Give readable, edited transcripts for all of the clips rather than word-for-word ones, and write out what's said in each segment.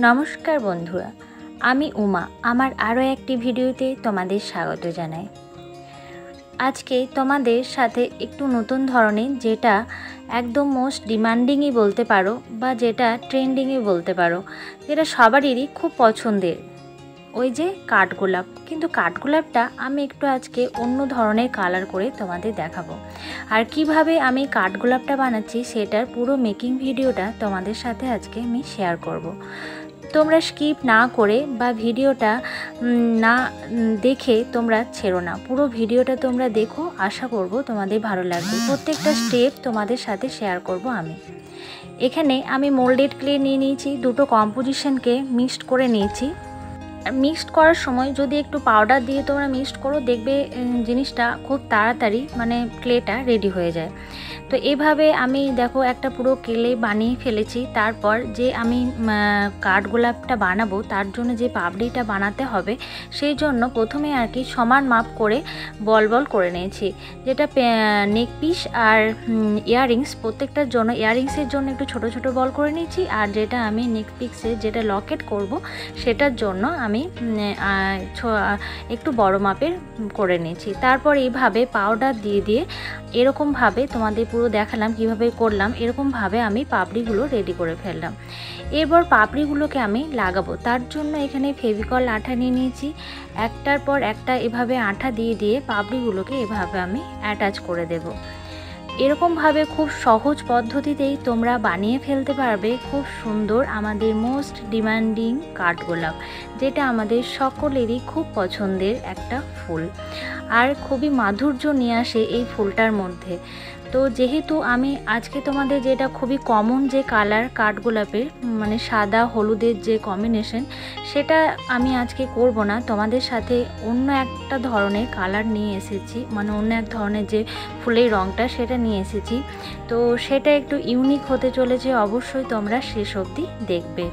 নমস্কার বন্ধুরা, আমি উমা। আমার আরও একটি ভিডিওতে তোমাদের স্বাগত জানাই। আজকে তোমাদের সাথে একটু নতুন ধরনের, যেটা একদম মোস্ট ডিমান্ডিংই বলতে পারো বা যেটা ট্রেন্ডিংই বলতে পারো, যেটা সবারই খুব পছন্দের, ওই যে কাঠগোলাপ। কিন্তু কাঠগোলাপটা আমি একটু আজকে অন্য ধরনের কালার করে তোমাদের দেখাবো। আর কিভাবে আমি কাঠগোলাপটা বানাচ্ছি সেটার পুরো মেকিং ভিডিওটা তোমাদের সাথে আজকে আমি শেয়ার করব। তোমরা স্কিপ না করে বা ভিডিওটা না দেখে তোমরা ছেড়ো না, পুরো ভিডিওটা তোমরা দেখো। আশা করব তোমাদের ভালো লাগবে। প্রত্যেকটা স্টেপ তোমাদের সাথে শেয়ার করব আমি। এখানে আমি মোল্ডেড ক্লে নিয়ে নিয়েছি, দুটো কম্পোজিশনকে মিক্সড করে নিয়েছি। মিক্সড করার সময় যদি একটু পাউডার দিয়ে তোমরা মিক্সড করো, দেখবে জিনিসটা খুব তাড়াতাড়ি ক্লেটা রেডি হয়ে যায়। তো এভাবে আমি দেখো একটা পুরো ক্লে বানিয়ে ফেলেছি। তারপর যে আমি কাঠগোলাপটা বানাবো তার জন্য যে পাপড়িটা বানাতে হবে, সেই জন্য প্রথমে আর কি সমান মাপ করে বল বল করে নিয়েছি। যেটা নেক পিস আর ইয়াররিংস, প্রত্যেকটার জন্য ইয়াররিংসের জন্য একটু ছোট ছোট বল করে নিয়েছি। আর যেটা আমি নেক পিসে যেটা লকেট করব সেটার জন্য আমি একটু বড় মাপের করে নিয়েছি। তারপর এইভাবে পাউডার দিয়ে দিয়ে এরকমভাবে তোমাদের পুরো দেখালাম কিভাবে করলাম। এরকমভাবে আমি পাপড়িগুলো রেডি করে ফেললাম। এরপর পাপড়িগুলোকে আমি লাগাবো। তার জন্য এখানে ফেভিকল আঠা নিয়ে নিয়েছি। একটার পর একটা এভাবে আঠা দিয়ে দিয়ে পাপড়িগুলোকে এভাবে আমি অ্যাটাচ করে দেব। এরকমভাবে খুব সহজ পদ্ধতিতেই তোমরা বানিয়ে ফেলতে পারবে খুব সুন্দর আমাদের মোস্ট ডিমান্ডিং কাঠগোলাপ, যেটা আমাদের সকলেরই খুব পছন্দের একটা ফুল আর খুবই মাধুর্য নিয়ে আসে এই ফুলটার মধ্যে। তো যেহেতু আমি আজকে তোমাদের যেটা খুবই কমন যে কালার কাঠগোলাপের, সাদা হলুদের যে কম্বিনেশন, সেটা আমি আজকে করব না। তোমাদের সাথে অন্য একটা ধরনের কালার নিয়ে এসেছি, অন্য এক ধরনের যে ফুলের রঙটা সেটা নিয়ে এসেছি। তো সেটা একটু ইউনিক হতে চলেছে, অবশ্যই তোমরা শেষ অবধি দেখবে।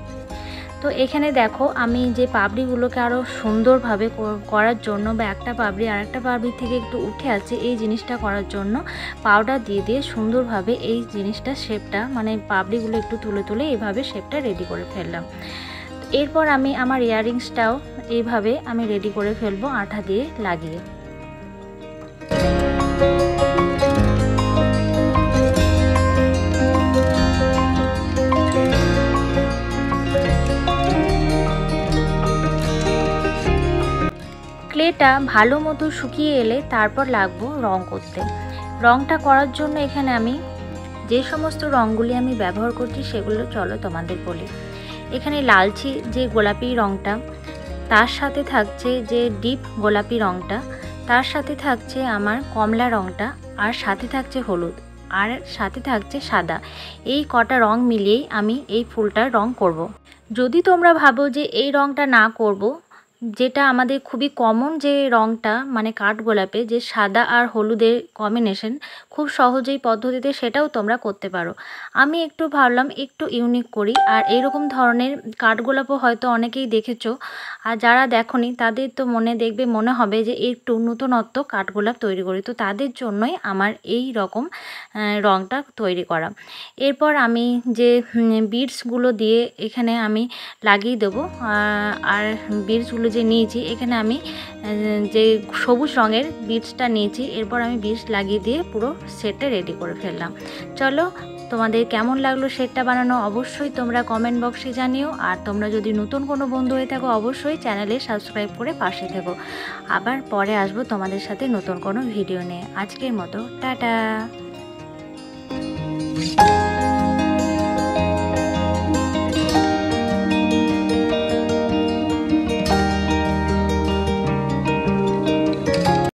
তো এখানে দেখো আমি যে পাপড়িগুলোকে আরও সুন্দরভাবে করার জন্য, বা একটা পাপড়ি আর একটা পাপড়ির থেকে একটু উঠে আছে এই জিনিসটা করার জন্য পাউডার দিয়ে দিয়ে সুন্দরভাবে এই জিনিসটা শেপটা, পাপড়িগুলো একটু তুলে তুলে এইভাবে শেপটা রেডি করে ফেললাম। এরপর আমি আমার ইয়াররিংসটাও এইভাবে আমি রেডি করে ফেলবো আঠা দিয়ে লাগিয়ে। ক্লেটা ভালো মতো শুকিয়ে এলে তারপর লাগবো রং করতে। রংটা করার জন্য এখানে আমি যে সমস্ত রঙগুলি আমি ব্যবহার করছি সেগুলো চলো তোমাদের বলি। এখানে লালচে যে গোলাপি রঙটা, তার সাথে থাকছে যে ডিপ গোলাপি রঙটা, তার সাথে থাকছে আমার কমলা রঙটা, আর সাথে থাকছে হলুদ, আর সাথে থাকছে সাদা। এই কটা রং মিলিয়েই আমি এই ফুলটার রং করব। যদি তোমরা ভাবো যে এই রঙটা না করব, যেটা আমাদের খুবই কমন যে রঙটা কাঠগোলাপে যে সাদা আর হলুদের কম্বিনেশন, খুব সহজেই পদ্ধতিতে সেটাও তোমরা করতে পারো। আমি একটু ভাবলাম একটু ইউনিক করি। আর এইরকম ধরনের কাঠগোলাপও হয়তো অনেকেই দেখেছো, আর যারা দেখোনি তাদের তো মনে হবে যে একটু নতুনত্ব কাঠগোলাপ তৈরি করি। তো তাদের জন্যই আমার এই রকম রঙটা তৈরি করা। এরপর আমি যে বিডসগুলো দিয়ে এখানে আমি লাগিয়ে দেবো। আর বিডসগুলো যে নিয়েছি, এখানে আমি যে সবুজ রঙের বিডসটা নিয়েছি, এরপর আমি বিডস লাগিয়ে দিয়ে পুরো সেটটা রেডি করে ফেললাম। চলো, তোমাদের কেমন লাগলো সেটটা বানানো অবশ্যই তোমরা কমেন্ট বক্সে জানিও। আর তোমরা যদি নতুন কোনো বন্ধু হয়ে থাকো অবশ্যই চ্যানেলে সাবস্ক্রাইব করে পাশে থেকো। আবার পরে আসবো তোমাদের সাথে নতুন কোনো ভিডিও নিয়ে। আজকের মতো টাটা।